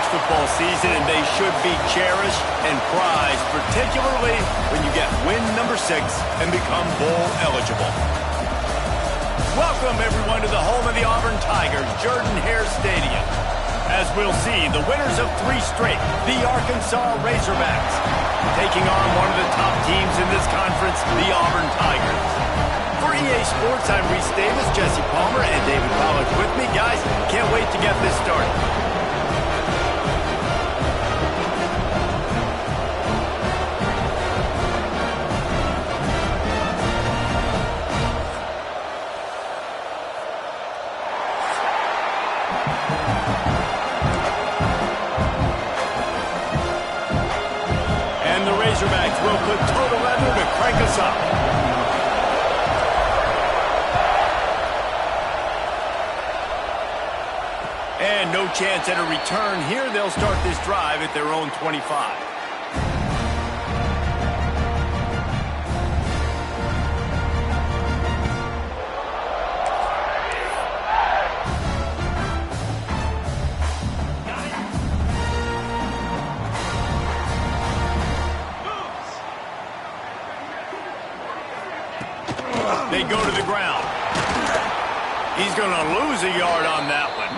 football season, and they should be cherished and prized, particularly when you get win number 6 and become bowl eligible. Welcome, everyone, to the home of the Auburn Tigers, Jordan-Hare Stadium. As we'll see, the winners of 3 straight, the Arkansas Razorbacks, taking on one of the top teams in this conference, the Auburn Tigers. For EA Sports, I'm Reese Davis, Jesse Palmer, and David Pollack with me. Guys, can't wait to get this started. And the Razorbacks will put total leather to crank us up. And no chance at a return here. They'll start this drive at their own 25. They go to the ground. He's going to lose a yard on that one.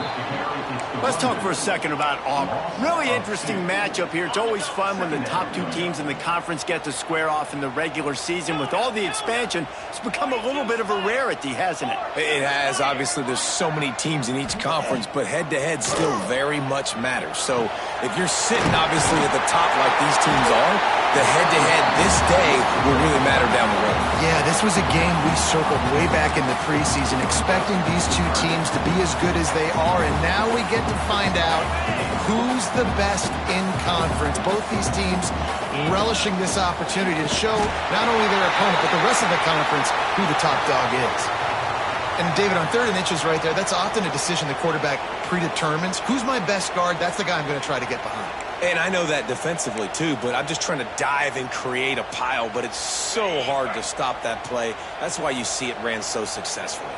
Let's talk for a second about Auburn. Really interesting matchup here. It's always fun when the top 2 teams in the conference get to square off in the regular season. With all the expansion, it's become a little bit of a rarity, hasn't it? It has. Obviously, there's so many teams in each conference, but head-to-head still very much matters. So if you're sitting, obviously, at the top like these teams are, the head-to-head this day will really matter down the road. Yeah, this was a game we circled way back in the preseason, expecting these 2 teams to be as good as they are, and now we get to find out who's the best in conference. Both these teams relishing this opportunity to show not only their opponent, but the rest of the conference who the top dog is. And David, on 3rd and inches right there, that's often a decision the quarterback predetermines. Who's my best guard? That's the guy I'm going to try to get behind. And I know that defensively, too, but I'm just trying to dive and create a pile, but it's so hard to stop that play. That's why you see it ran so successfully.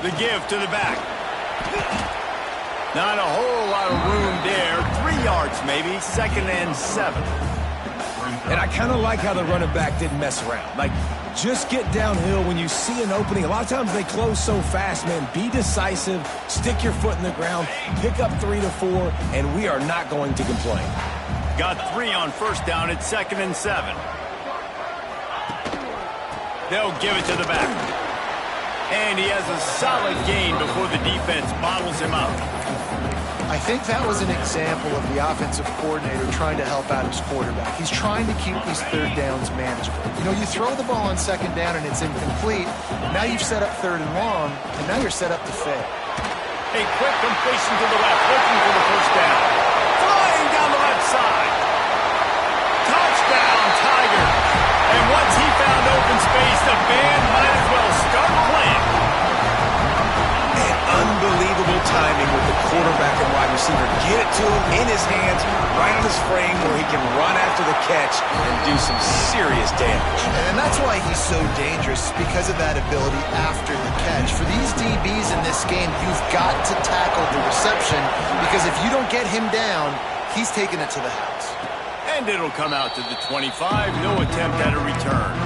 The give to the back. Not a whole lot of room there. 3 yards maybe, 2nd and 7. And I kind of like how the running back didn't mess around. Like, just get downhill when you see an opening. A lot of times they close so fast, man. Be decisive, stick your foot in the ground, pick up 3 to 4, and we are not going to complain. Got 3 on 1st down at 2nd and 7. They'll give it to the back. And he has a solid gain before the defense bottles him up. I think that was an example of the offensive coordinator trying to help out his quarterback. He's trying to keep these 3rd downs manageable. You know, you throw the ball on 2nd down and it's incomplete. Now you've set up 3rd and long, and now you're set up to fail. A quick completion to the left, looking for the 1st down. Flying down the left side. Touchdown, Tigers. And once he found open space, the band might as well start playing. And unbelievable timing with the quarterback and wide receiver. Get it to him in his hands, right in his frame where he can run after the catch and do some serious damage. And that's why he's so dangerous, because of that ability after the catch. For these DBs in this game, you've got to tackle the reception, because if you don't get him down, he's taking it to the house. And it'll come out to the 25. No attempt at a return.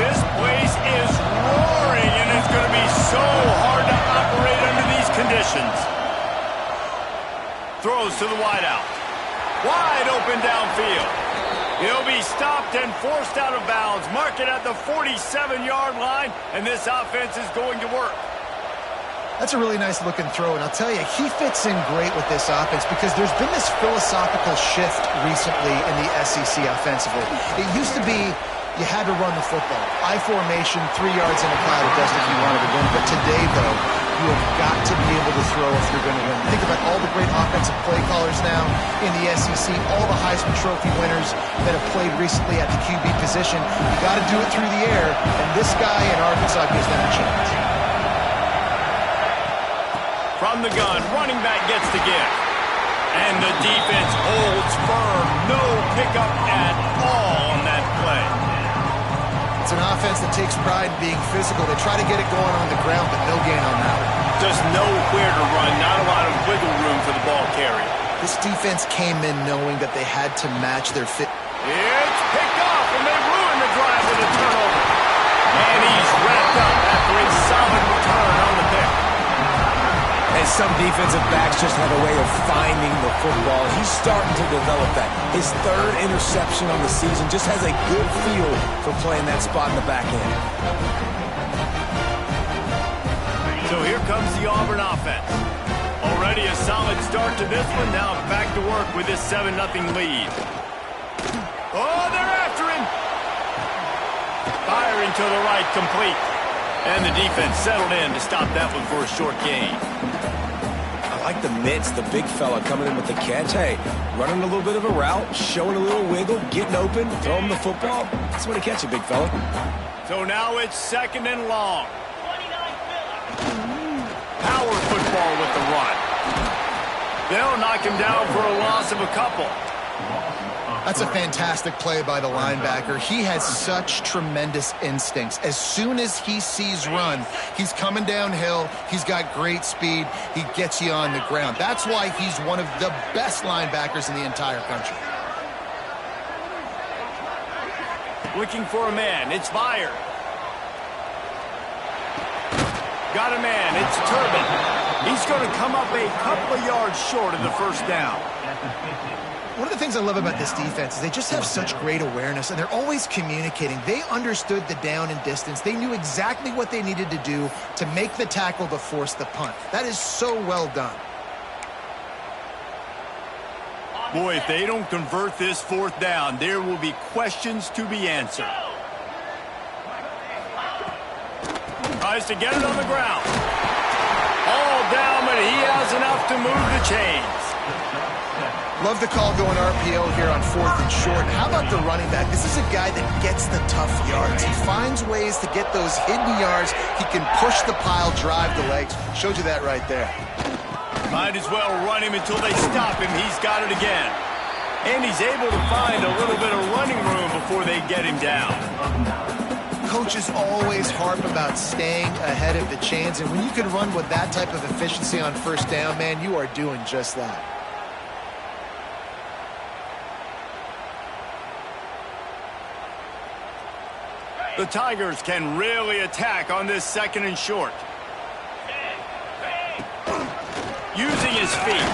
This place is roaring, and it's going to be so hard to operate under these conditions. Throws to the wideout. Wide open downfield. He'll be stopped and forced out of bounds. Mark it at the 47-yard line, and this offense is going to work. That's a really nice looking throw, and I'll tell you, he fits in great with this offense because there's been this philosophical shift recently in the SEC offensively. It used to be you had to run the football. I formation, 3 yards in a cloud of dust if you wanted to win. But today, though, you have got to be able to throw if you're going to win. Think about all the great offensive play callers now in the SEC, all the Heisman Trophy winners that have played recently at the QB position. You got to do it through the air, and this guy in Arkansas gives them a chance. From the gun, running back gets the gift. And the defense holds firm. No pickup at all on that play. It's an offense that takes pride in being physical. They try to get it going on the ground, but no gain on that one. Just nowhere to run, not a lot of wiggle room for the ball carrier. This defense came in knowing that they had to match their fit. It's picked off, and they ruin the drive with a turnover. And he's wrapped up after a solid return on the pick. And some defensive backs just have a way of finding the football. He's starting to develop that. His third interception on the season just has a good feel for playing that spot in the back end. So here comes the Auburn offense. Already a solid start to this one. Now back to work with this 7-0 lead. Oh, they're after him. Firing to the right, complete. And the defense settled in to stop that one for a short gain. I like the mitts, the big fella coming in with the catch. Hey, running a little bit of a route, showing a little wiggle, getting open, throw him the football. That's when he catch it, big fella. So now it's 2nd and long. Power football with the run. They'll knock him down for a loss of a couple. That's a fantastic play by the linebacker. He has such tremendous instincts. As soon as he sees run, he's coming downhill. He's got great speed. He gets you on the ground. That's why he's one of the best linebackers in the entire country. Looking for a man. It's Vier. Got a man. It's Turbin. He's going to come up a couple of yards short of the first down. One of the things I love about this defense is they just have such great awareness, and they're always communicating. They understood the down and distance. They knew exactly what they needed to do to make the tackle to force the punt. That is so well done. Boy, if they don't convert this 4th down, there will be questions to be answered. Tries to get it on the ground. All down, but he has enough to move the chains. Love the call going RPO here on 4th and short. And how about the running back? This is a guy that gets the tough yards. He finds ways to get those hidden yards. He can push the pile, drive the legs. Showed you that right there. Might as well run him until they stop him. He's got it again. And he's able to find a little bit of running room before they get him down. Coaches always harp about staying ahead of the chains. And when you can run with that type of efficiency on 1st down, man, you are doing just that. The Tigers can really attack on this 2nd and short. Using his feet.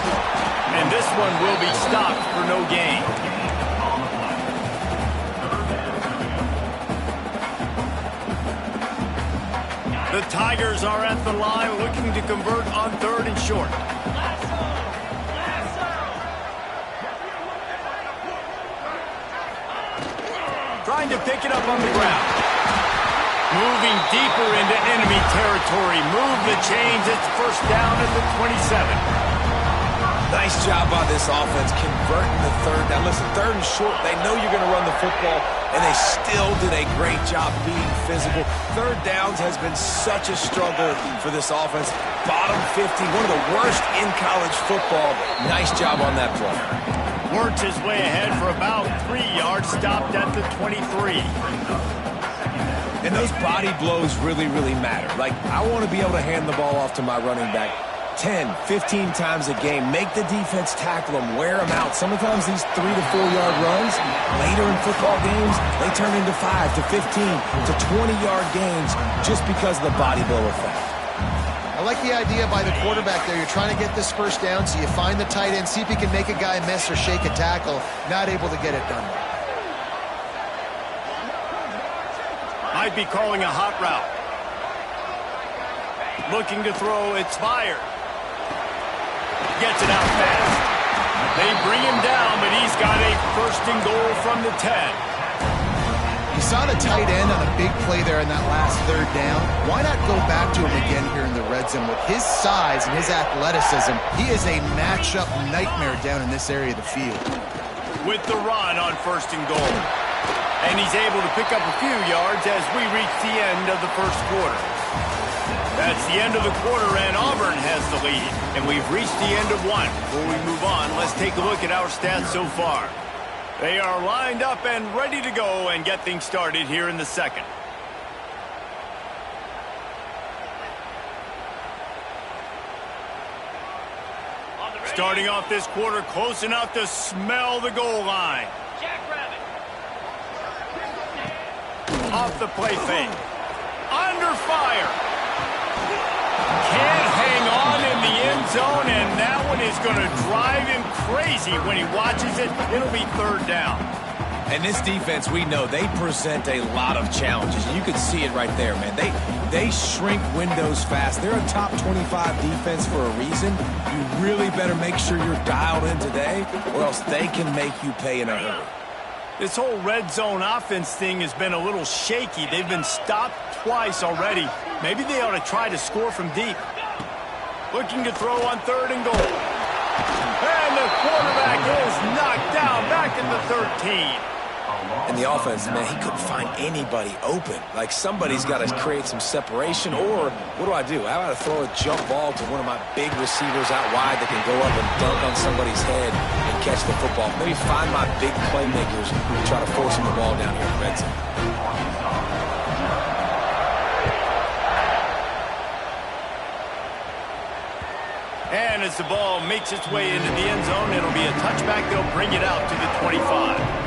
And this one will be stopped for no gain. The Tigers are at the line looking to convert on 3rd and short. Trying to pick it up on the ground. Moving deeper into enemy territory. Move the chains. It's 1st down at the 27. Nice job by this offense converting the 3rd down. Listen, 3rd and short, they know you're going to run the football, and they still did a great job being physical. 3rd downs has been such a struggle for this offense. Bottom 50, one of the worst in college football. Nice job on that play. Works his way ahead for about 3 yards, stopped at the 23. And those body blows really, really matter. Like, I want to be able to hand the ball off to my running back 10, 15 times a game. Make the defense tackle them, wear them out. Sometimes these 3 to 4 yard runs, later in football games, they turn into 5 to 15 to 20 yard gains just because of the body blow effect. I like the idea by the quarterback there. You're trying to get this 1st down, so you find the tight end, see if he can make a guy miss or shake a tackle. Not able to get it done. Might be calling a hot route. Looking to throw, it's Vier. Gets it out fast. They bring him down, but he's got a 1st and goal from the 10. You saw the tight end on a big play there in that last 3rd down. Why not go back to him again here in the red zone? With his size and his athleticism, he is a matchup nightmare down in this area of the field. With the run on 1st and goal. And he's able to pick up a few yards as we reach the end of the 1st quarter. That's the end of the quarter, and Auburn has the lead. And we've reached the end of one. Before we move on, let's take a look at our stats so far. They are lined up and ready to go and get things started here in the 2nd. Starting off this quarter close enough to smell the goal line. Off the play fake. Under fire. Can't hang on in the end zone, and that one is going to drive him crazy when he watches it. It'll be third down. And this defense, we know, they present a lot of challenges. You can see it right there, man. They shrink windows fast. They're a top 25 defense for a reason. You really better make sure you're dialed in today, or else they can make you pay in a hurry. This whole red zone offense thing has been a little shaky. They've been stopped twice already. Maybe they ought to try to score from deep. Looking to throw on 3rd and goal. And the quarterback is knocked down back at the 13. And the offense, man, he couldn't find anybody open. Like, somebody's got to create some separation, or what do? How about I throw a jump ball to one of my big receivers out wide that can go up and dunk on somebody's head and catch the football? Maybe find my big playmakers and try to force them the ball down here in the red zone. And as the ball makes its way into the end zone, it'll be a touchback. They'll bring it out to the 25.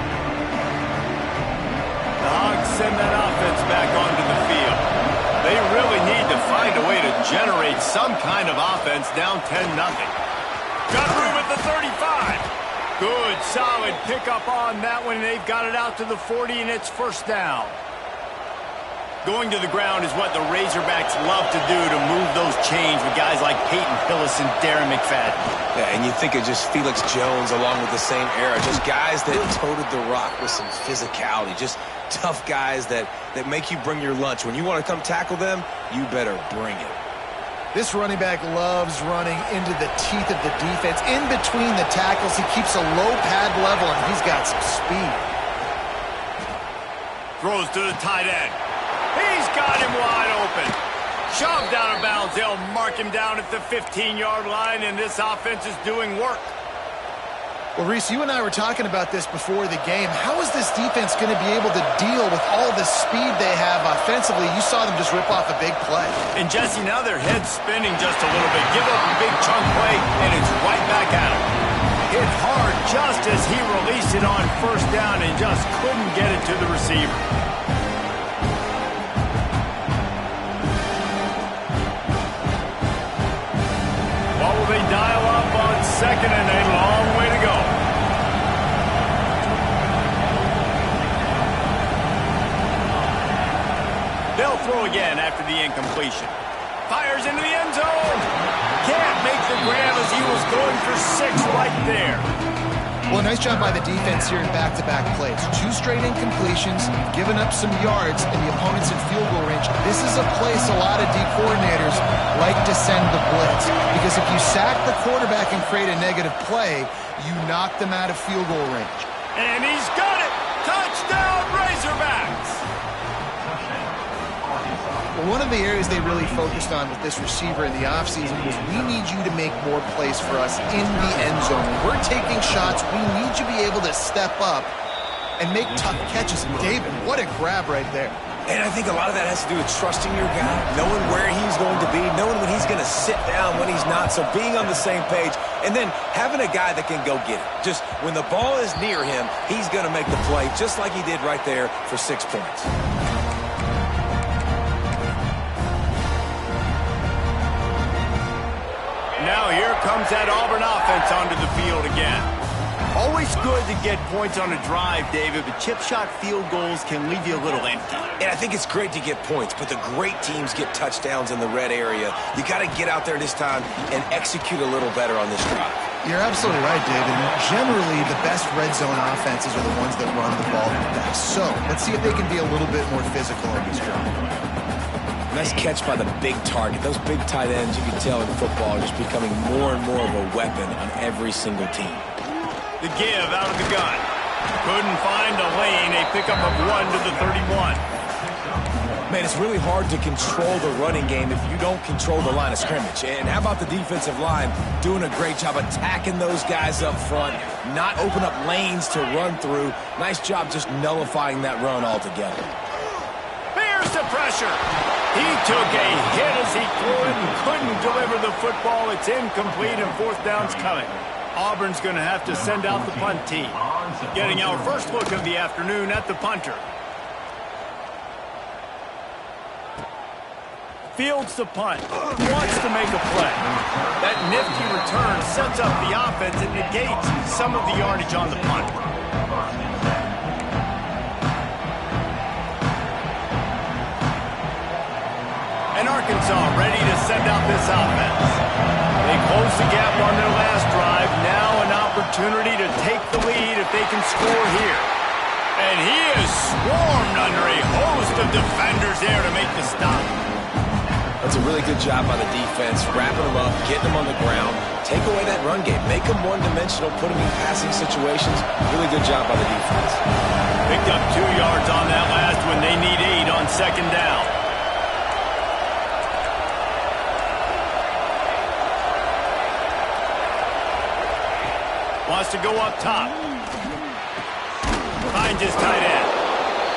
The Hogs send that offense back onto the field. They really need to find a way to generate some kind of offense down 10-0. Got room at the 35. Good, solid pickup on that one. They've got it out to the 40, and it's first down. Going to the ground is what the Razorbacks love to do to move those chains with guys like Peyton Hillis and Darren McFadden. Yeah, and you think of just Felix Jones along with the same era. Just guys that toted the rock with some physicality. Just tough guys that make you bring your lunch. When you want to come tackle them, you better bring it. This running back loves running into the teeth of the defense. In between the tackles, he keeps a low pad level, and he's got some speed. Throws to the tight end. He's got him wide open. Shoved out of bounds. They'll mark him down at the 15-yard line, and this offense is doing work. Well, Reese, you and I were talking about this before the game. How is this defense going to be able to deal with all the speed they have offensively? You saw them just rip off a big play. And, Jesse, now their head's spinning just a little bit. Give up a big chunk play, and it's right back at him. Hit hard just as he released it on first down and just couldn't get it to the receiver. What will they dial up on second and a long way to go? They'll throw again after the incompletion. Fires into the end zone. Can't make the grab as he was going for 6 right there. Well, nice job by the defense here in back-to-back plays. 2 straight incompletions, giving up some yards, and the opponent's in field goal range. This is a place a lot of D coordinators like to send the blitz, because if you sack the quarterback and create a negative play, you knock them out of field goal range. And he's got it! Touchdown, Razorbacks! Well, one of the areas they really focused on with this receiver in the offseason was, we need you to make more plays for us in the end zone. When we're taking shots, we need you to be able to step up and make tough catches. And David, what a grab right there. And I think a lot of that has to do with trusting your guy, knowing where he's going to be, knowing when he's going to sit down, when he's not, so being on the same page, and then having a guy that can go get it. Just when the ball is near him, he's going to make the play, just like he did right there for 6 points. Now here comes that Auburn offense onto the field again. Always good to get points on a drive, David, but chip shot field goals can leave you a little empty. And I think it's great to get points, but the great teams get touchdowns in the red area. You got to get out there this time and execute a little better on this drive. You're absolutely right, David. Generally, the best red zone offenses are the ones that run the ball the best. So let's see if they can be a little bit more physical on this drive. Nice catch by the big target. Those big tight ends, you can tell in football, are just becoming more and more of a weapon on every single team. The give out of the gun. Couldn't find a lane. A pickup of 1 to the 31. Man, it's really hard to control the running game if you don't control the line of scrimmage. And how about the defensive line doing a great job attacking those guys up front, not open up lanes to run through. Nice job just nullifying that run altogether. Here's the pressure. He took a hit as he threw it and couldn't deliver the football. It's incomplete and fourth down's coming. Auburn's going to have to send out the punt team. Getting our first look of the afternoon at the punter. Fields the punt. Wants to make a play. That nifty return sets up the offense and negates some of the yardage on the punt. And Arkansas ready to send out this offense. They close the gap on their last drive. Now an opportunity to take the lead if they can score here. And he is swarmed under a host of defenders there to make the stop. That's a really good job by the defense, wrapping them up, getting them on the ground, take away that run game, make them one-dimensional, put them in passing situations. Really good job by the defense. Picked up 2 yards on that last one. They need 8 on second down. Wants to go up top. Finds his tight end.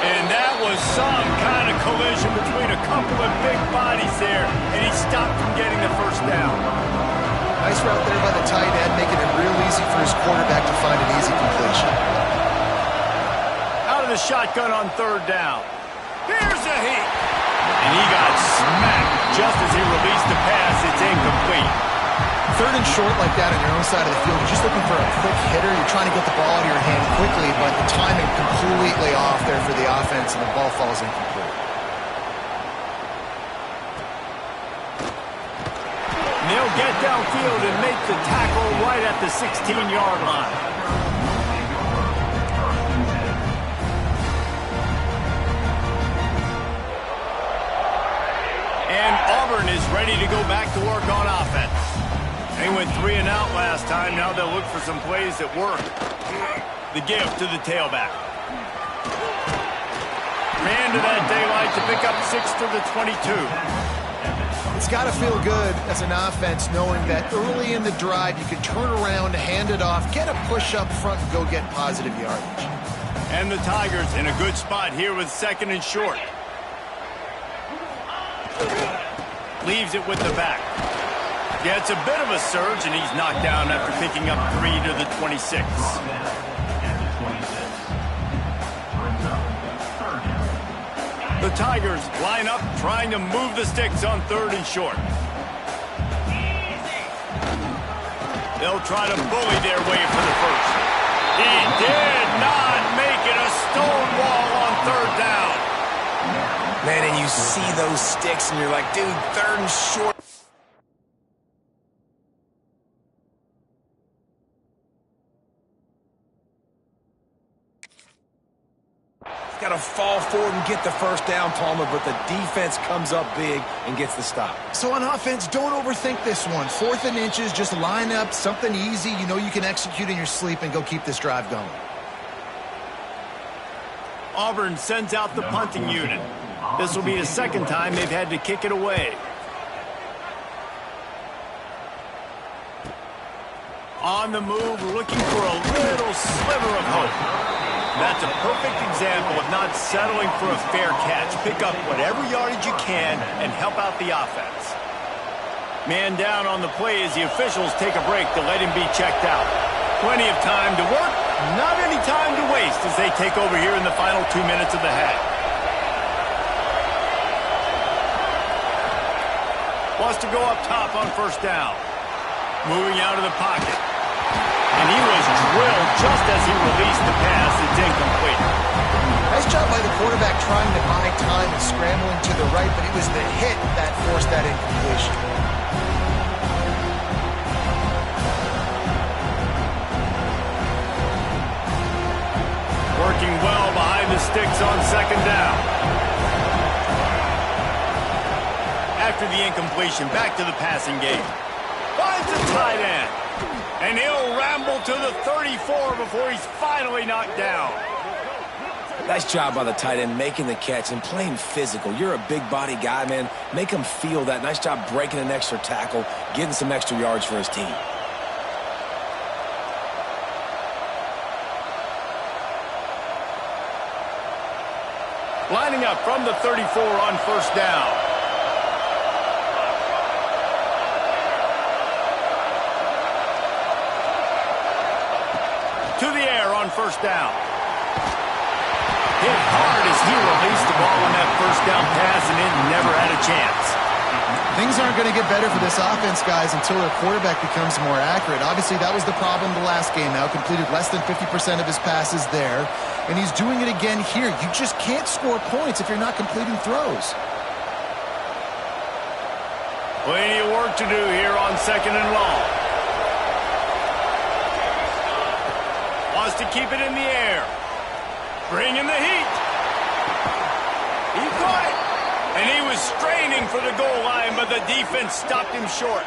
And that was some kind of collision between a couple of big bodies there, and he stopped from getting the first down. Nice route there by the tight end, making it real easy for his quarterback to find an easy completion. Out of the shotgun on third down. Here's a heat. And he got smacked just as he released the pass. It's incomplete. Third and short like that on your own side of the field, you're just looking for a quick hitter. You're trying to get the ball out of your hand quickly, but the timing completely off there for the offense, and the ball falls incomplete. And they'll get downfield and make the tackle right at the 16-yard line. And Auburn is ready to go back to work on offense. They went 3 and out last time. Now they'll look for some plays that work. The gift to the tailback. Ran to that daylight to pick up 6 to the 22. It's got to feel good as an offense knowing that early in the drive you can turn around, hand it off, get a push up front, and go get positive yardage. And the Tigers in a good spot here with second and short. Leaves it with the back. Yeah, it's a bit of a surge, and he's knocked down after picking up 3 to the 26. The Tigers line up, trying to move the sticks on third and short. They'll try to bully their way for the first. He did not make it a stone wall on third down. Man, and you see those sticks, and you're like, dude, third and short. Got to fall forward and get the first down, Palmer, but the defense comes up big and gets the stop. So on offense, don't overthink this one. 4th and inches, just line up, something easy you know you can execute in your sleep and go keep this drive going. Auburn sends out the punting unit. This will be the second time they've had to kick it away. On the move, looking for a little sliver of hope. That's a perfect example of not settling for a fair catch. Pick up whatever yardage you can and help out the offense. Man down on the play as the officials take a break to let him be checked out. Plenty of time to work, not any time to waste as they take over here in the final 2 minutes of the half. Wants to go up top on first down. Moving out of the pocket. And he was drilled just as he released the pass. It's incomplete. Nice job by the quarterback trying to buy time and scrambling to the right, but it was the hit that forced that incompletion. Working well behind the sticks on second down. After the incompletion, back to the passing game. Finds a tight end. And he'll ramble to the 34 before he's finally knocked down. Nice job by the tight end making the catch and playing physical. You're a big body guy, man. Make him feel that. Nice job breaking an extra tackle, getting some extra yards for his team. Lining up from the 34 on first down. to the air on first down. Hit hard as he released the ball on that first down pass, and it never had a chance. Things aren't going to get better for this offense, guys, until their quarterback becomes more accurate. Obviously, that was the problem the last game now. Completed less than 50% of his passes there, and he's doing it again here. You just can't score points if you're not completing throws. Plenty of work to do here on second and long. Wants to keep it in the air. Bringing the heat. He caught it. And he was straining for the goal line, but the defense stopped him short.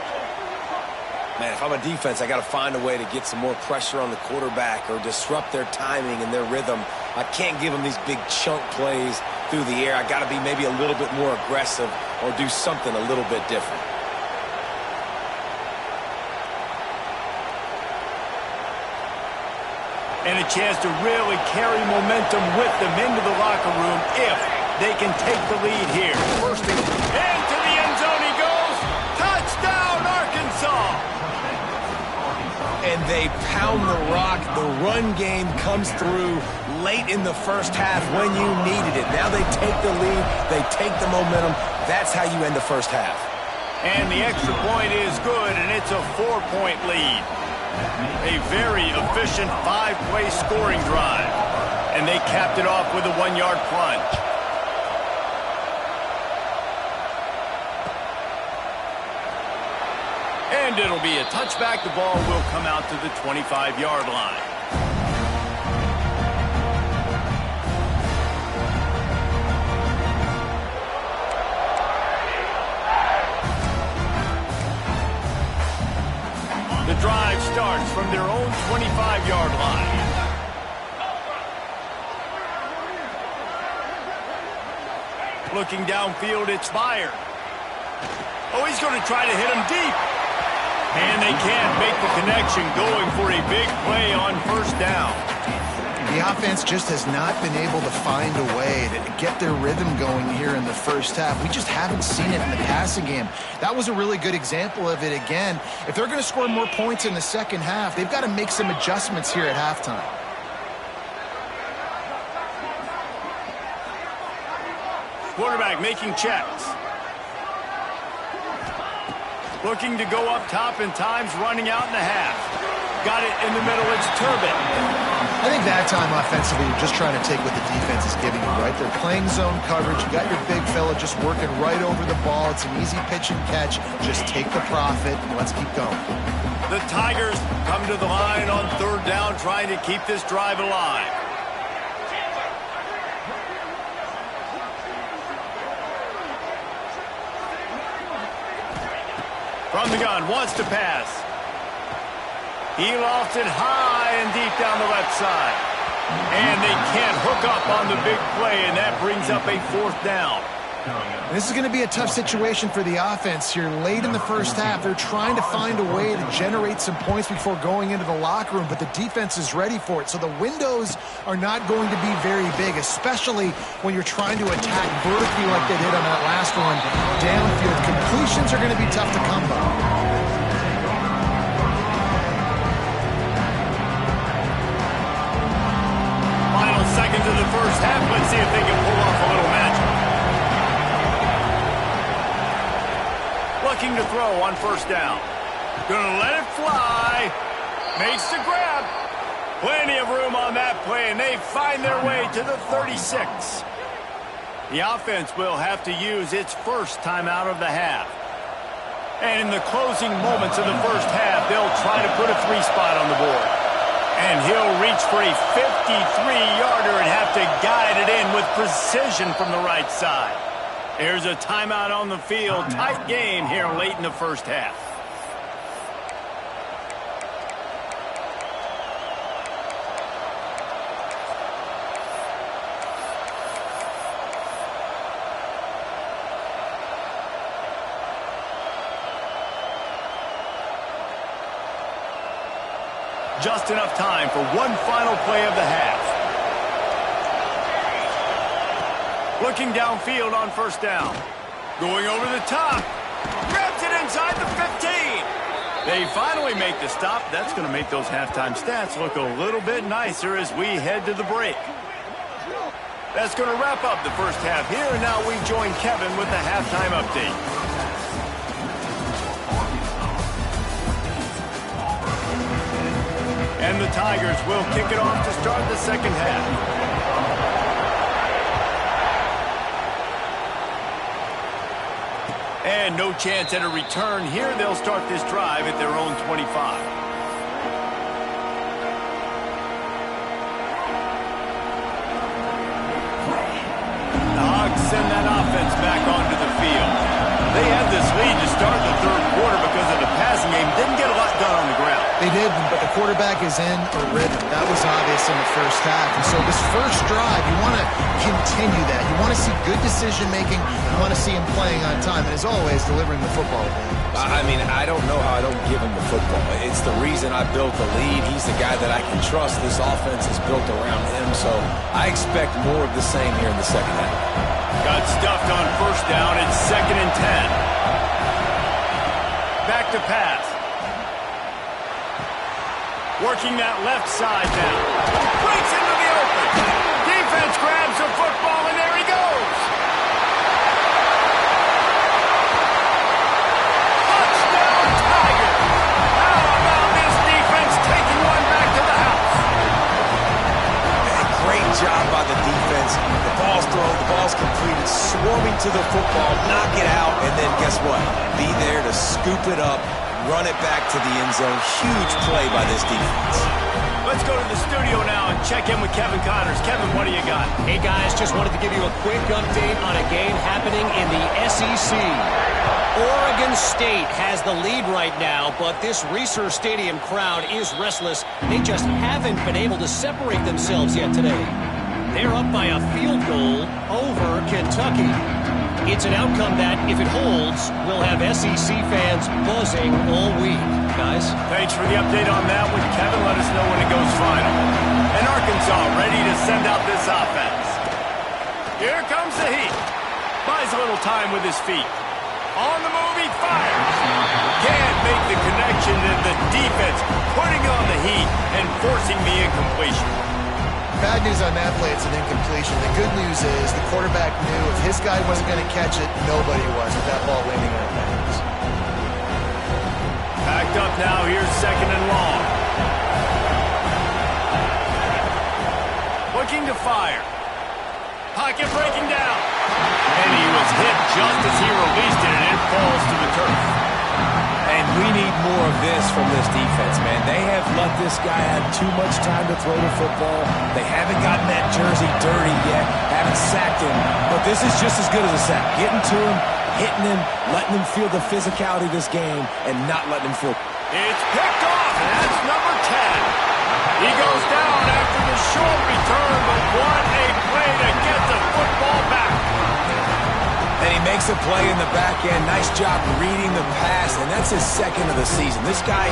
Man, if I'm a defense, I got to find a way to get some more pressure on the quarterback or disrupt their timing and their rhythm. I can't give them these big chunk plays through the air. I got to be maybe a little bit more aggressive or do something a little bit different. And a chance to really carry momentum with them into the locker room if they can take the lead here. First and into the end zone he goes. Touchdown, Arkansas. And they pound the rock. The run game comes through late in the first half when you needed it. Now they take the lead. They take the momentum. That's how you end the first half. And the extra point is good, and it's a 4-point lead. A very efficient 5-play scoring drive. And they capped it off with a 1-yard plunge. And it'll be a touchback. The ball will come out to the 25-yard line. The drive starts from their own 25-yard line. Looking downfield, it's Byard. Oh, he's going to try to hit him deep. And they can't make the connection, going for a big play on first down. The offense just has not been able to find a way to get their rhythm going here in the first half. We just haven't seen it in the passing game. That was a really good example of it again. If they're going to score more points in the second half, they've got to make some adjustments here at halftime. Quarterback making checks. Looking to go up top, and time's running out in the half. Got it in the middle. It's Turbin. I think that time offensively, you're just trying to take what the defense is giving you, right? They're playing zone coverage. You got your big fella just working right over the ball. It's an easy pitch and catch. Just take the profit, and let's keep going. The Tigers come to the line on third down, trying to keep this drive alive. From the gun, wants to pass. He lofts it high and deep down the left side. And they can't hook up on the big play, and that brings up a fourth down. This is going to be a tough situation for the offense here. Late in the first half, they're trying to find a way to generate some points before going into the locker room, but the defense is ready for it. So the windows are not going to be very big, especially when you're trying to attack vertically like they did on that last one. Downfield completions are going to be tough to come by. Final seconds of the first half. Let's see if they can pull off a little magic. Looking to throw on first down. Gonna let it fly. Makes the grab. Plenty of room on that play, and they find their way to the 36. The offense will have to use its first timeout of the half. And in the closing moments of the first half, they'll try to put a 3 spot on the board. And he'll reach for a 53-yarder and have to guide it in with precision from the right side. There's a timeout on the field. Tight game here late in the first half. Just enough time for one final play of the half. Looking downfield on first down. Going over the top. Grabs it inside the 15. They finally make the stop. That's going to make those halftime stats look a little bit nicer as we head to the break. That's going to wrap up the first half here, and now we join Kevin with the halftime update. And the Tigers will kick it off to start the second half. And no chance at a return here. They'll start this drive at their own 25. The Hogs send that offense back onto the field. They had this lead to start the third quarter because of the passing game. Didn't get a lot done on the ground. They did, but the quarterback is in a rhythm. That was obvious in the first half. And so this first drive, you want to continue that. You want to see good decision-making. You want to see him playing on time. And as always, delivering the football. I mean, I don't know how I don't give him the football. It's the reason I built the lead. He's the guy that I can trust. This offense is built around him. So I expect more of the same here in the second half. Got stuffed on first down. It's 2nd and 10. Back to pass. Working that left side now. Breaks into the open. Defense grabs the football, and there he goes. Touchdown, Tigers. How about this defense taking one back to the house? Great job by the defense. The ball's thrown, the ball's completed, swarming to the football, knock it out, and then guess what? Be there to scoop it up, run it back to the end zone. Huge play by this defense. Let's go to the studio now and check in with Kevin Connors. Kevin, what do you got? Hey, guys, just wanted to give you a quick update on a game happening in the SEC. Oregon State has the lead right now, but this Reser Stadium crowd is restless. They just haven't been able to separate themselves yet today. They're up by a field goal over Kentucky. It's an outcome that, if it holds, will have SEC fans buzzing all week. Guys? Thanks for the update on that one, Kevin. Let us know when it goes final. And Arkansas ready to send out this offense. Here comes the heat. Buys a little time with his feet. On the move, he fires. Can't make the connection, and the defense putting on the heat and forcing the incompletion. Bad news on that play, it's an incompletion. The good news is the quarterback knew if his guy wasn't going to catch it, nobody was with that ball landing on bounds. Backed up now, here's 2nd and long. Looking to fire. Pocket breaking down. And he was hit just as he released it, and it falls to the turf. And we need more of this from this defense, man. They have let this guy have too much time to throw the football. They haven't gotten that jersey dirty yet, haven't sacked him. But this is just as good as a sack. Getting to him, hitting him, letting him feel the physicality of this game, and not letting him feel. It's picked off, and that's number 10. He goes down after the short return, but what a play to get the football back. And he makes a play in the back end. Nice job reading the pass, and that's his 2nd of the season. This guy,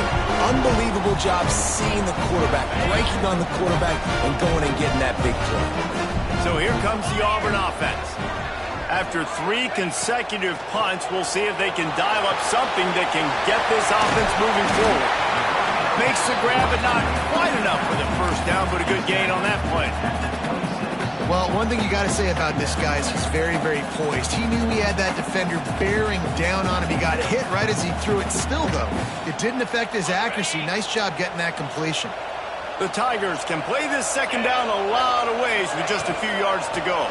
unbelievable job seeing the quarterback, breaking on the quarterback, and going and getting that big play. So here comes the Auburn offense. After 3 consecutive punts, we'll see if they can dial up something that can get this offense moving forward. Makes the grab, but not quite enough for the first down, but a good gain on that play. Well, one thing you got to say about this guy is he's very, very poised. He knew he had that defender bearing down on him. He got hit right as he threw it. Still, though, it didn't affect his accuracy. Nice job getting that completion. The Tigers can play this 2nd down a lot of ways with just a few yards to go.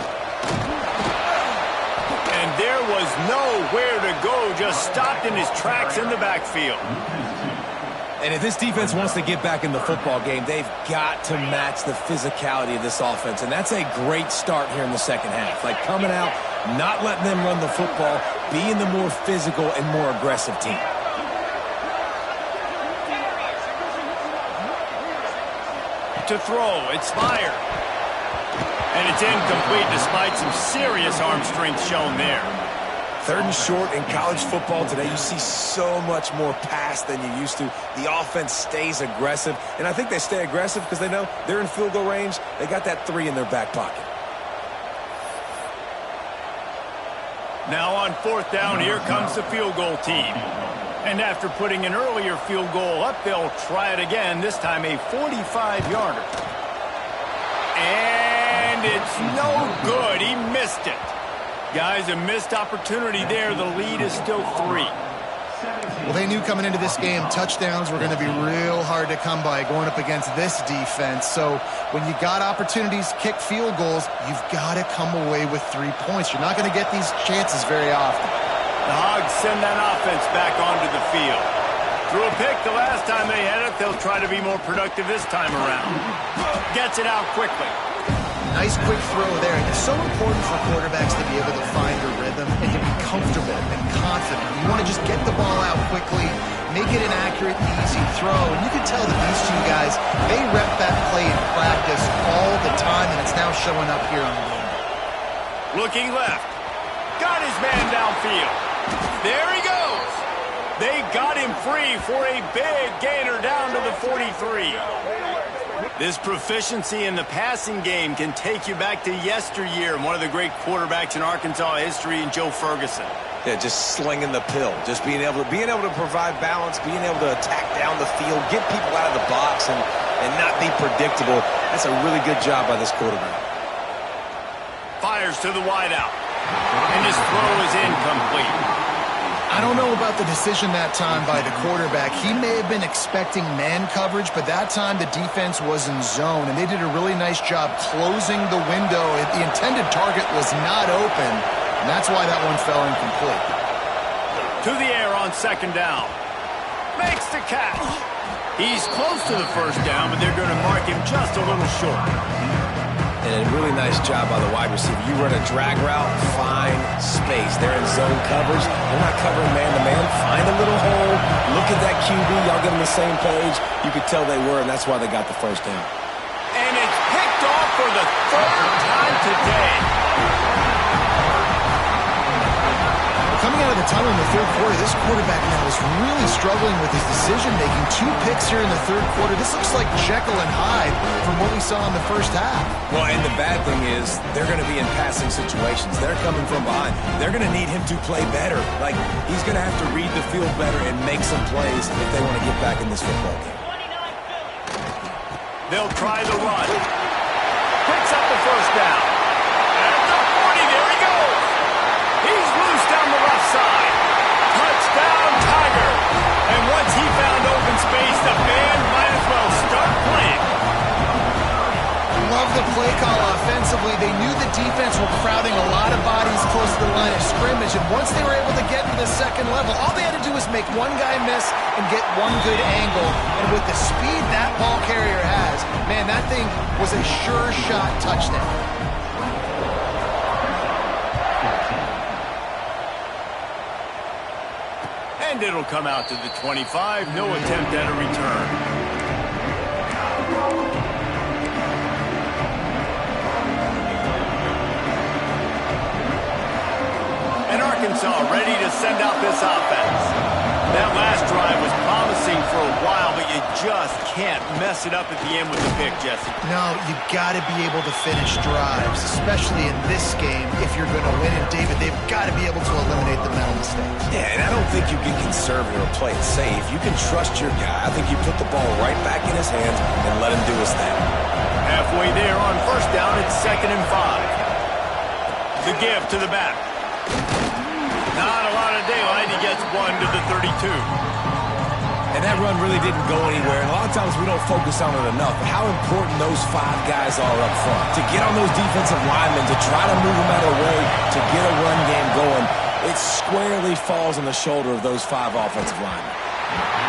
And there was nowhere to go, just stopped in his tracks in the backfield. And if this defense wants to get back in the football game, they've got to match the physicality of this offense. And that's a great start here in the second half. Like coming out, not letting them run the football, being the more physical and more aggressive team. To throw, it's fired. And it's incomplete despite some serious arm strength shown there. 3rd and short in college football today. You see so much more pass than you used to. The offense stays aggressive, and I think they stay aggressive because they know they're in field goal range. They got that 3 in their back pocket. Now on 4th down, here comes the field goal team. And after putting an earlier field goal up, they'll try it again, this time a 45-yarder. And it's no good. He missed it. Guys, a missed opportunity there. The lead is still 3. Well, they knew coming into this game touchdowns were going to be real hard to come by going up against this defense. So when you got opportunities to kick field goals, you've got to come away with 3 points. You're not going to get these chances very often. The Hogs send that offense back onto the field. Threw a pick the last time they had it. They'll try to be more productive this time around. Gets it out quickly. Nice quick throw there. It's so important for quarterbacks to be able to find their rhythm and to be comfortable and confident. You want to just get the ball out quickly, make it an accurate, easy throw. And you can tell that these two guys, they rep that play in practice all the time, and it's now showing up here on the game. Looking left. Got his man downfield. There he goes. They got him free for a big gainer down to the 43. This proficiency in the passing game can take you back to yesteryear. One of the great quarterbacks in Arkansas history, in Joe Ferguson. Yeah, just slinging the pill, just being able to provide balance, being able to attack down the field, get people out of the box, and not be predictable. That's a really good job by this quarterback. Fires to the wideout, and his throw is incomplete. I don't know about the decision that time by the quarterback. He may have been expecting man coverage, but that time the defense was in zone, and they did a really nice job closing the window. The intended target was not open, and that's why that one fell incomplete. To the air on second down. Makes the catch. He's close to the first down, but they're going to mark him just a little short. And a really nice job by the wide receiver. You run a drag route, find space. They're in zone coverage. They're not covering man-to-man. Find a little hole. Look at that QB. Y'all get on the same page. You could tell they were, and that's why they got the first down. And it's picked off for the 3rd time today. Coming out of the tunnel in the 3rd quarter, this quarterback now is really struggling with his decision-making. 2 picks here in the 3rd quarter. This looks like Jekyll and Hyde from what we saw in the first half. Well, and the bad thing is they're going to be in passing situations. They're coming from behind. They're going to need him to play better. Like, he's going to have to read the field better and make some plays if they want to get back in this football game. They'll try the run. Picks up the first down. At the 40, there he goes. He's loose down the left side. Touchdown, Tiger. And once he found open space, the band might as well start playing. Love the play call offensively. They knew the defense were crowding a lot of bodies close to the line of scrimmage, and once they were able to get to the second level, all they had to do was make one guy miss and get one good angle. And with the speed that ball carrier has, man, that thing was a sure shot touchdown. And it'll come out to the 25. No attempt at a return. And Arkansas ready to send out this offense. That last drive was promising for a while, but you just can't mess it up at the end with the pick, Jesse. No, you got to be able to finish drives, especially in this game if you're going to win. And David, they've got to be able to eliminate the mental mistakes. Yeah, and I don't think you get conservative or play it safe. You can trust your guy. I think you put the ball right back in his hands and let him do his thing. Halfway there on first down, it's 2nd and 5. The give to the back. Not a lot of daylight. He gets one to the 32. And that run really didn't go anywhere. And a lot of times we don't focus on it enough. But how important those 5 guys are up front. To get on those defensive linemen, to try to move them out of the way, to get a run game going, it squarely falls on the shoulder of those 5 offensive linemen.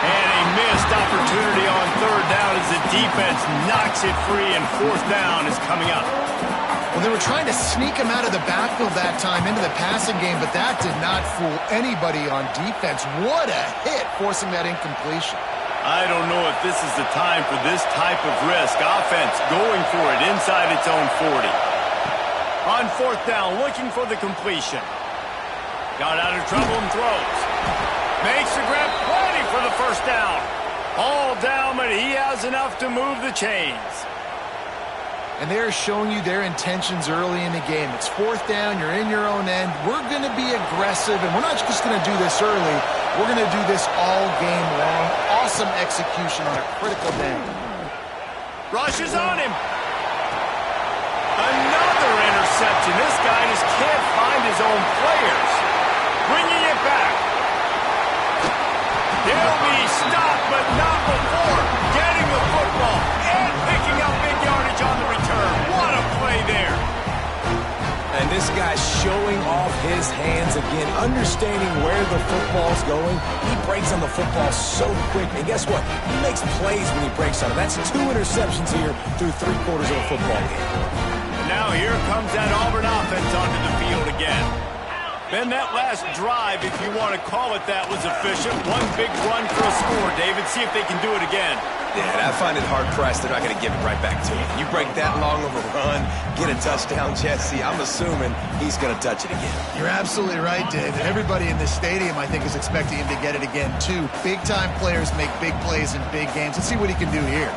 And a missed opportunity on 3rd down as the defense knocks it free, and 4th down is coming up. Well, they were trying to sneak him out of the backfield that time into the passing game, but that did not fool anybody on defense. What a hit, forcing that incompletion. I don't know if this is the time for this type of risk. Offense going for it inside its own 40. On 4th down, looking for the completion. Got out of trouble and throws. Makes the grab, plenty for the first down. All down, but he has enough to move the chains. And they are showing you their intentions early in the game. It's fourth down. You're in your own end. We're going to be aggressive, and we're not just going to do this early. We're going to do this all game long. Awesome execution on a critical down. Rush is on him. Another interception. This guy just can't find his own players. Bringing it back. He'll be stopped, but not before getting the football and picking up big yardage on the return. What a play there. And this guy's showing off his hands again, understanding where the football's going. He breaks on the football so quick. And guess what? He makes plays when he breaks on it. That's 2 interceptions here through 3/4 of a football game. Now here comes that Auburn offense onto the field again. Ben, that last drive, if you want to call it that, was efficient. One big run for a score, David. See if they can do it again. Yeah, and I find it hard-pressed they're not going to give it right back to him. You break that long of a run, get a touchdown, Jesse, I'm assuming he's going to touch it again. You're absolutely right, Dave. Everybody in this stadium, I think, is expecting him to get it again, too. Big-time players make big plays in big games. Let's see what he can do here.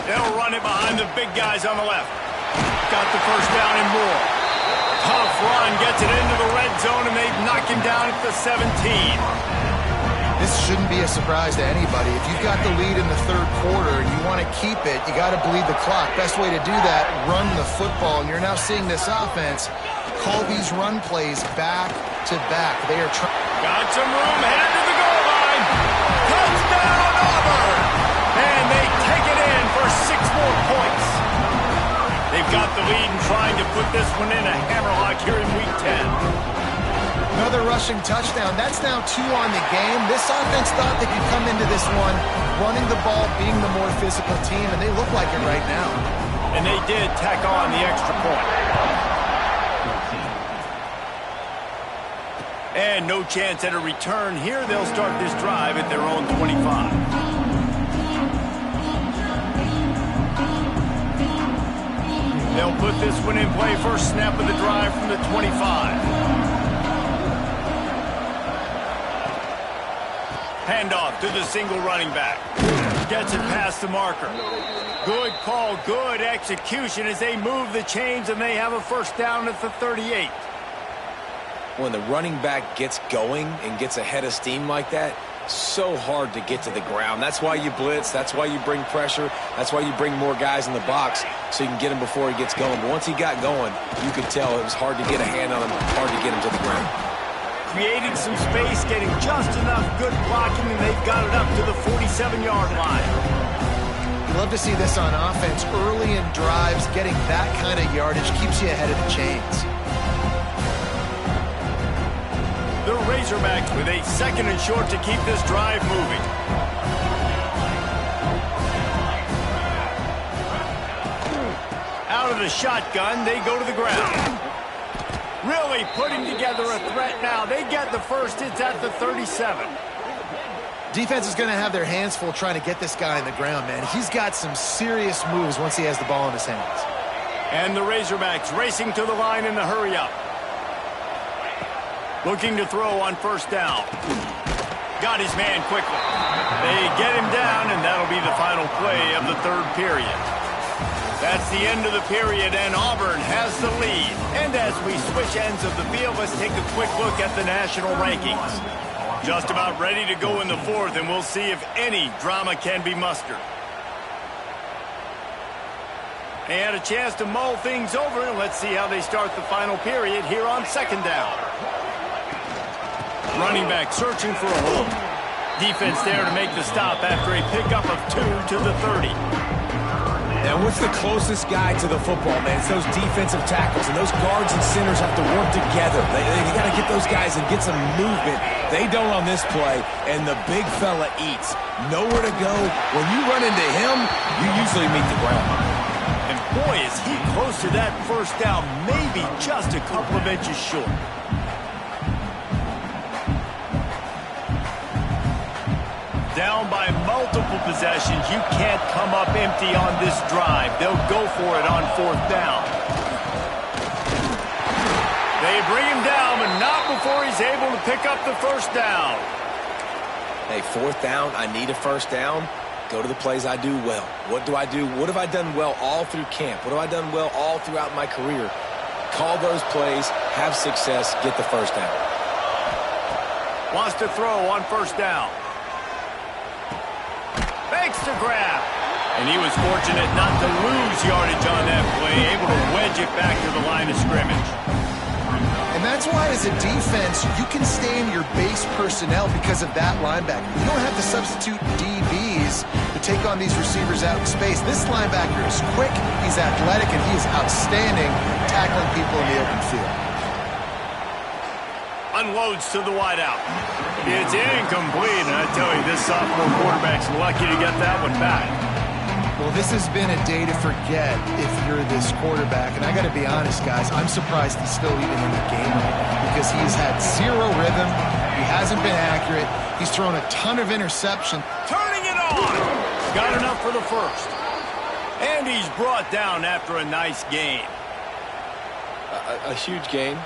They'll run it behind the big guys on the left. Got the first down and more. Tough run, gets it into the red zone, and they knock him down at the 17. This shouldn't be a surprise to anybody. If you've got the lead in the third quarter and you want to keep it, you got to bleed the clock. Best way to do that, run the football. And you're now seeing this offense call these run plays back to back. They are trying. Got some room, headed to the goal line. Touchdown, Auburn! And they take it in for 6 more points. They've got the lead and trying to put this one in a hammerlock here in Week 10. Another rushing touchdown. That's now 2 on the game. This offense thought they could come into this one running the ball, being the more physical team, and they look like it right now. And they did tack on the extra point. And no chance at a return here. They'll start this drive at their own 25. They'll put this one in play. First snap of the drive from the 25. Handoff to the single running back. Gets it past the marker. Good call, good execution as they move the chains, and they have a first down at the 38. When the running back gets going and gets ahead of steam like that, so hard to get to the ground. That's why you blitz. That's why you bring pressure. That's why you bring more guys in the box so you can get him before he gets going. But once he got going, you could tell it was hard to get a hand on him, hard to get him to the ground. Creating some space, getting just enough good blocking, and they've got it up to the 47-yard line. You love to see this on offense. Early in drives, getting that kind of yardage keeps you ahead of the chains. The Razorbacks with a 2nd and short to keep this drive moving. Out of the shotgun, they go to the ground. Really putting together a threat now. They get the first. It's at the 37. Defense is going to have their hands full trying to get this guy on the ground, man. He's got some serious moves once he has the ball in his hands. And the Razorbacks racing to the line in the hurry-up. Looking to throw on first down. Got his man quickly. They get him down, and that'll be the final play of the third period. That's the end of the period, and Auburn has the lead. And as we switch ends of the field, let's take a quick look at the national rankings. Just about ready to go in the fourth, and we'll see if any drama can be mustered. They had a chance to mull things over, and let's see how they start the final period here on second down. Running back searching for a hole. Defense there to make the stop after a pickup of 2 to the 30. Now, what's the closest guy to the football, man? It's those defensive tackles, and those guards and centers have to work together. They got to get those guys and get some movement. They don't on this play, and the big fella eats. Nowhere to go. When you run into him, you usually meet the ground. And boy, is he close to that first down, maybe just a couple of inches short. Down by multiple possessions. You can't come up empty on this drive. They'll go for it on fourth down. They bring him down, but not before he's able to pick up the first down. Hey, fourth down, I need a first down. Go to the plays I do well. What do I do? What have I done well all through camp? What have I done well all throughout my career? Call those plays, have success, get the first down. Wants to throw on first down. Fakes to grab. And he was fortunate not to lose yardage on that play, able to wedge it back to the line of scrimmage. And that's why, as a defense, you can stay in your base personnel because of that linebacker. You don't have to substitute DBs to take on these receivers out in space. This linebacker is quick, he's athletic, and he is outstanding tackling people in the open field. Unloads to the wideout. It's incomplete, and I tell you, this sophomore quarterback's lucky to get that one back. Well, this has been a day to forget if you're this quarterback. And I got to be honest, guys, I'm surprised he's still even in the game right now because he's had zero rhythm. He hasn't been accurate. He's thrown a ton of interception. Turning it on. Got enough for the first. And he's brought down after a nice game. A huge game.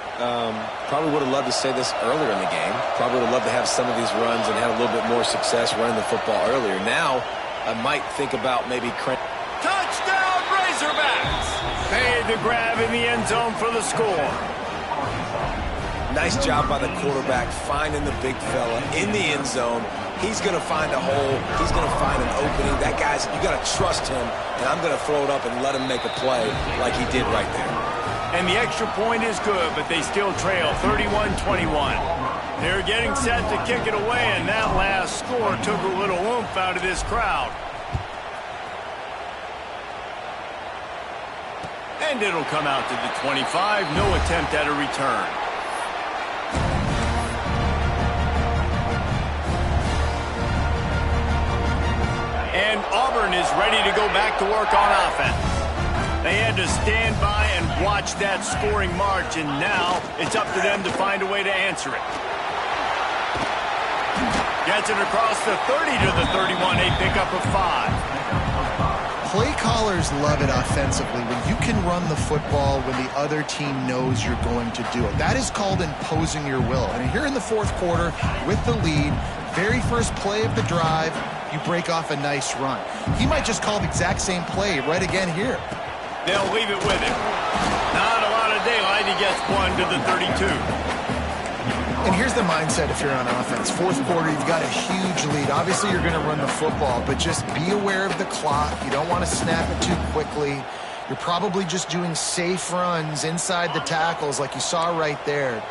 Probably would have loved to say this earlier in the game. Probably would have loved to have some of these runs and have a little bit more success running the football earlier. Now, I might think about maybe... Touchdown, Razorbacks! Paid the grab in the end zone for the score. Nice job by the quarterback finding the big fella in the end zone. He's going to find a hole. He's going to find an opening. That guy's, you got to trust him, and I'm going to throw it up and let him make a play like he did right there. And the extra point is good, but they still trail 31-21. They're getting set to kick it away, and that last score took a little oomph out of this crowd. And it'll come out to the 25. No attempt at a return. And Auburn is ready to go back to work on offense. They had to stand by and watch that scoring march, and now it's up to them to find a way to answer it. Gets it across the 30 to the 31, a pickup of 5. Play callers love it offensively when you can run the football when the other team knows you're going to do it. That is called imposing your will. And here in the fourth quarter, with the lead, very first play of the drive, you break off a nice run. He might just call the exact same play right again here. They'll leave it with him. Not a lot of daylight. He gets one to the 32. And here's the mindset if you're on offense. Fourth quarter, you've got a huge lead. Obviously, you're going to run the football, but just be aware of the clock. You don't want to snap it too quickly. You're probably just doing safe runs inside the tackles like you saw right there.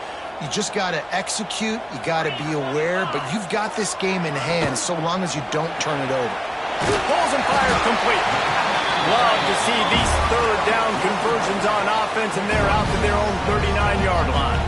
You just got to execute. You got to be aware, but you've got this game in hand so long as you don't turn it over. Pulls and fires complete. Love to see these third down conversions on offense, and they're out to their own 39-yard line.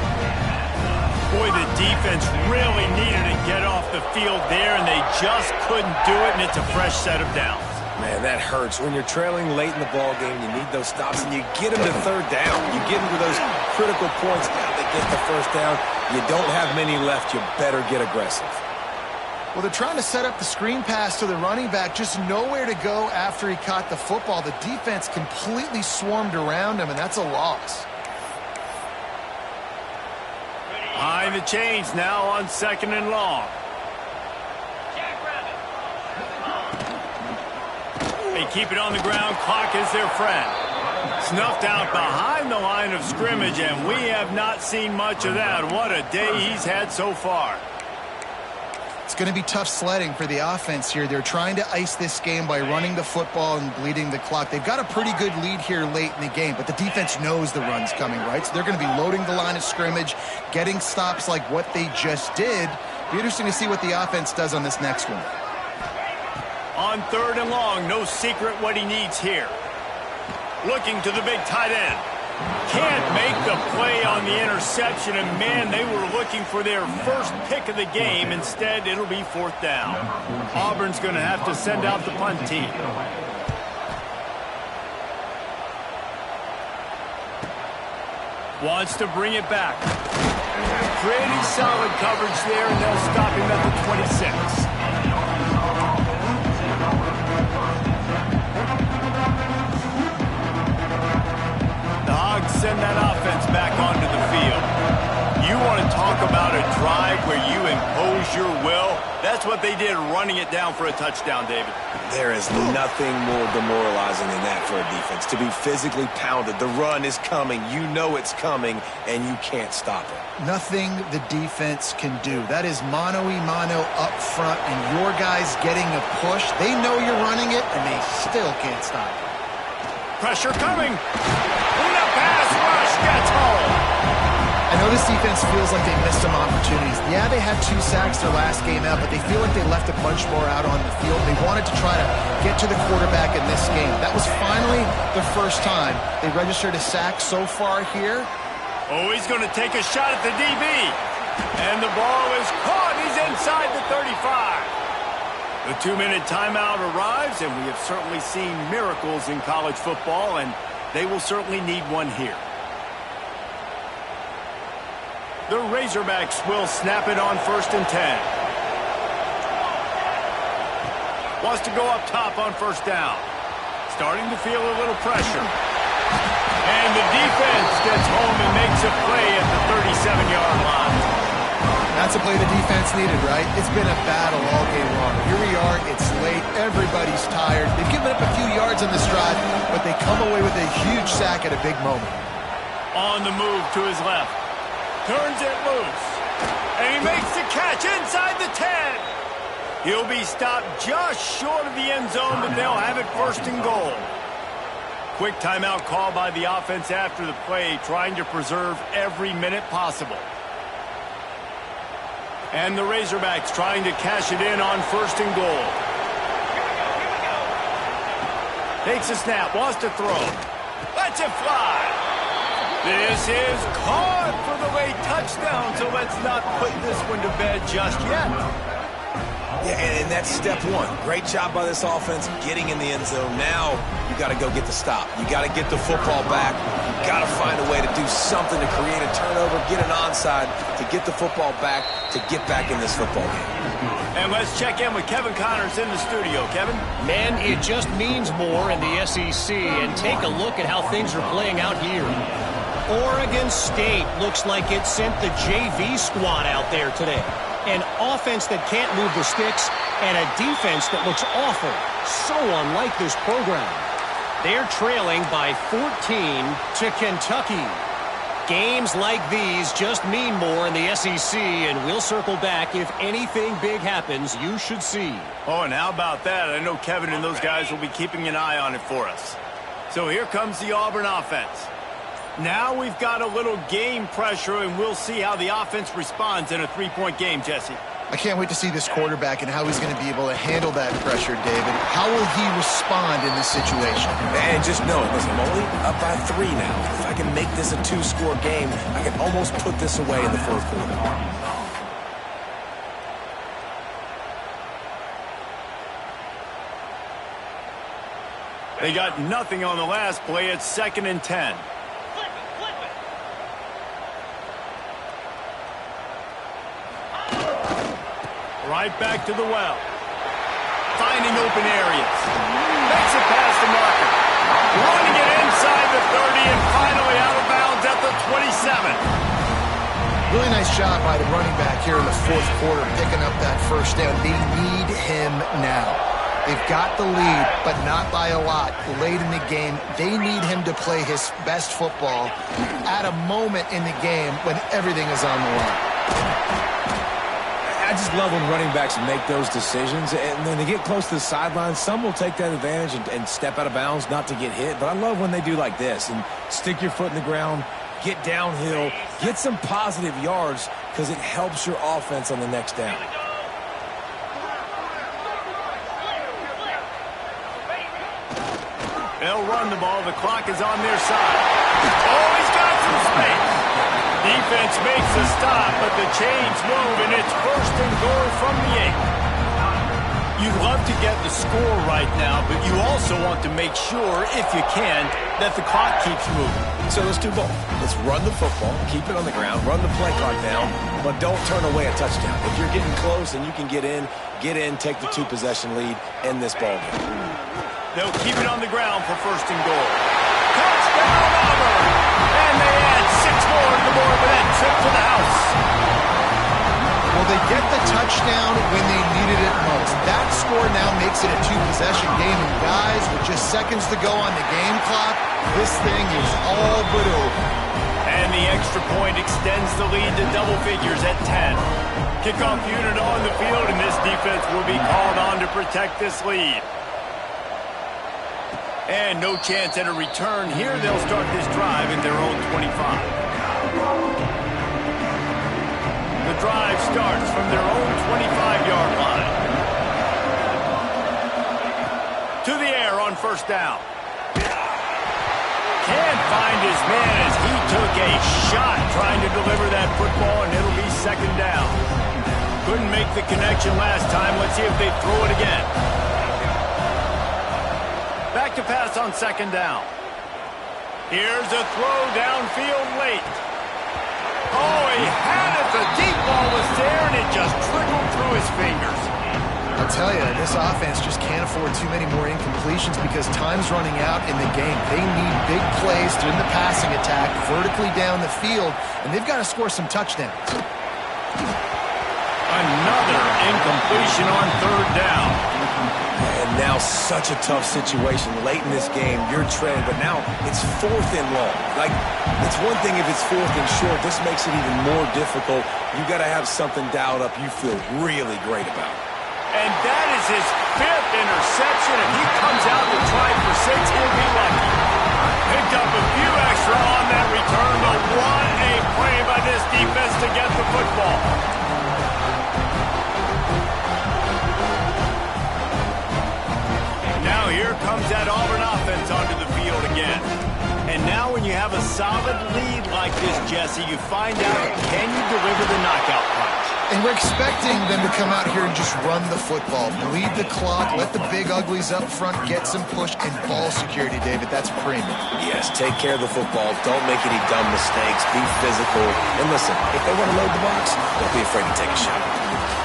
Boy, the defense really needed to get off the field there, and they just couldn't do it, and it's a fresh set of downs. Man, that hurts. When you're trailing late in the ball game, you need those stops, and you get them to third down. You get them to those critical points. Now they get the first down. You don't have many left. You better get aggressive. Well, they're trying to set up the screen pass to the running back, just nowhere to go after he caught the football. The defense completely swarmed around him, and that's a loss. Behind the chains now on second and long. They keep it on the ground. Clock is their friend. Snuffed out behind the line of scrimmage, and we have not seen much of that. What a day he's had so far. It's going to be tough sledding for the offense here. They're trying to ice this game by running the football and bleeding the clock. They've got a pretty good lead here late in the game, but the defense knows the run's coming, right? So they're going to be loading the line of scrimmage, getting stops like what they just did. Be interesting to see what the offense does on this next one. On third and long, no secret what he needs here. Looking to the big tight end. Can't make the play on the interception, and man, they were looking for their first pick of the game. Instead, it'll be fourth down. Auburn's going to have to send out the punt team. Wants to bring it back. Pretty solid coverage there, and they'll stop him at the 26. Send that offense back onto the field. You want to talk about a drive where you impose use your will. That's what they did running it down for a touchdown, David. There is nothing more demoralizing than that for a defense. To be physically pounded. The run is coming. You know it's coming, and you can't stop it. Nothing the defense can do. That is mano-a-mano up front, and your guys getting a push. They know you're running it, and they still can't stop it. Pressure coming. And the pass rush gets home. I know this defense feels like they missed some opportunities. Yeah, they had 2 sacks their last game out, but they feel like they left a bunch more out on the field. They wanted to try to get to the quarterback in this game. That was finally the first time they registered a sack so far here. Oh, he's going to take a shot at the DB. And the ball is caught. He's inside the 35. The 2-minute timeout arrives, and we have certainly seen miracles in college football, and they will certainly need one here. The Razorbacks will snap it on 1st and 10. Wants to go up top on 1st down. Starting to feel a little pressure. And the defense gets home and makes a play at the 37-yard line. That's a play the defense needed, right? It's been a battle all game long. Here we are. It's late. Everybody's tired. They've given up a few yards on this drive, but they come away with a huge sack at a big moment. On the move to his left. Turns it loose. And he makes the catch inside the 10. He'll be stopped just short of the end zone, but they'll have it 1st and goal. Quick timeout call by the offense after the play, trying to preserve every minute possible. And the Razorbacks trying to cash it in on 1st and goal. Takes a snap, wants to throw. Lets it fly. This is caught for the late touchdown, so let's not put this one to bed just yet. Yeah, and that's step one. Great job by this offense getting in the end zone. Now you got to go get the stop. You got to get the football back. You got to find a way to do something to create a turnover, get an onside, to get the football back, to get back in this football game. And let's check in with Kevin Connors in the studio. Kevin? Man, it just means more in the SEC, and take a look at how things are playing out here. Oregon State looks like it sent the JV squad out there today. An offense that can't move the sticks, and a defense that looks awful. So unlike this program. They're trailing by 14 to Kentucky. Games like these just mean more in the SEC, and we'll circle back if anything big happens you should see. Oh, and how about that? I know Kevin and those guys will be keeping an eye on it for us. So here comes the Auburn offense. Now we've got a little game pressure, and we'll see how the offense responds in a 3-point game, Jesse. I can't wait to see this quarterback and how he's going to be able to handle that pressure, David. How will he respond in this situation? And just know, listen, I'm only up by 3 now. If I can make this a 2-score game, I can almost put this away in the 4th quarter. They got nothing on the last play. It's 2nd and 10. Right back to the well. Finding open areas. Makes it past the marker. Running it inside the 30 and finally out of bounds at the 27. Really nice job by the running back here in the 4th quarter, picking up that 1st down. They need him now. They've got the lead, but not by a lot. Late in the game, they need him to play his best football at a moment in the game when everything is on the line. I just love when running backs make those decisions, and when they get close to the sideline, some will take that advantage and step out of bounds not to get hit, but I love when they do like this and stick your foot in the ground, get downhill, get some positive yards because it helps your offense on the next down. They'll run the ball. The clock is on their side. Oh, he's got some space. Defense makes a stop, but the chains move, and it's 1st and goal from the 8. You'd love to get the score right now, but you also want to make sure, if you can, that the clock keeps moving. So let's do both. Let's run the football, keep it on the ground, run the play clock down, but don't turn away a touchdown. If you're getting close and you can get in, take the 2-possession lead, end this ball game. They'll keep it on the ground for 1st and goal. Touchdown, Auburn! And they add 6 more to the board with that trip to the house. Well, they get the touchdown. score now makes it a two-possession game. And guys, with just seconds to go on the game clock, this thing is all but over. And the extra point extends the lead to double figures at 10. Kickoff unit on the field, and this defense will be called on to protect this lead. And no chance at a return here. They'll start this drive in their own 25. The drive starts from their own 25-yard line. To the air on first down. Can't find his man as he took a shot trying to deliver that football, and it'll be second down. Couldn't make the connection last time. Let's see if they throw it again. Back to pass on second down. Here's a throw downfield late. Oh, he had it. The deep ball was there, and it just trickled through his fingers. I'll tell you, this offense just can't afford too many more incompletions because time's running out in the game. They need big plays in the passing attack, vertically down the field, and they've got to score some touchdowns. Another incompletion on third down. And now such a tough situation. Late in this game, you're trailing, but now it's 4th and long. Like, it's one thing if it's 4th and short. This makes it even more difficult. You got to have something dialed up you feel really great about. And that is his 5th interception. If he comes out to try for 6, he'll be lucky. Picked up a few extra on that return, but what a play by this defense to get the football. Now here comes that Auburn offense onto the field again. And now when you have a solid lead like this, Jesse, you find out, can you deliver the knockout punch? And we're expecting them to come out here and just run the football, bleed the clock, let the big uglies up front get some push, and ball security, David. That's premium. Yes, take care of the football. Don't make any dumb mistakes. Be physical. And listen, if they want to load the box, don't be afraid to take a shot.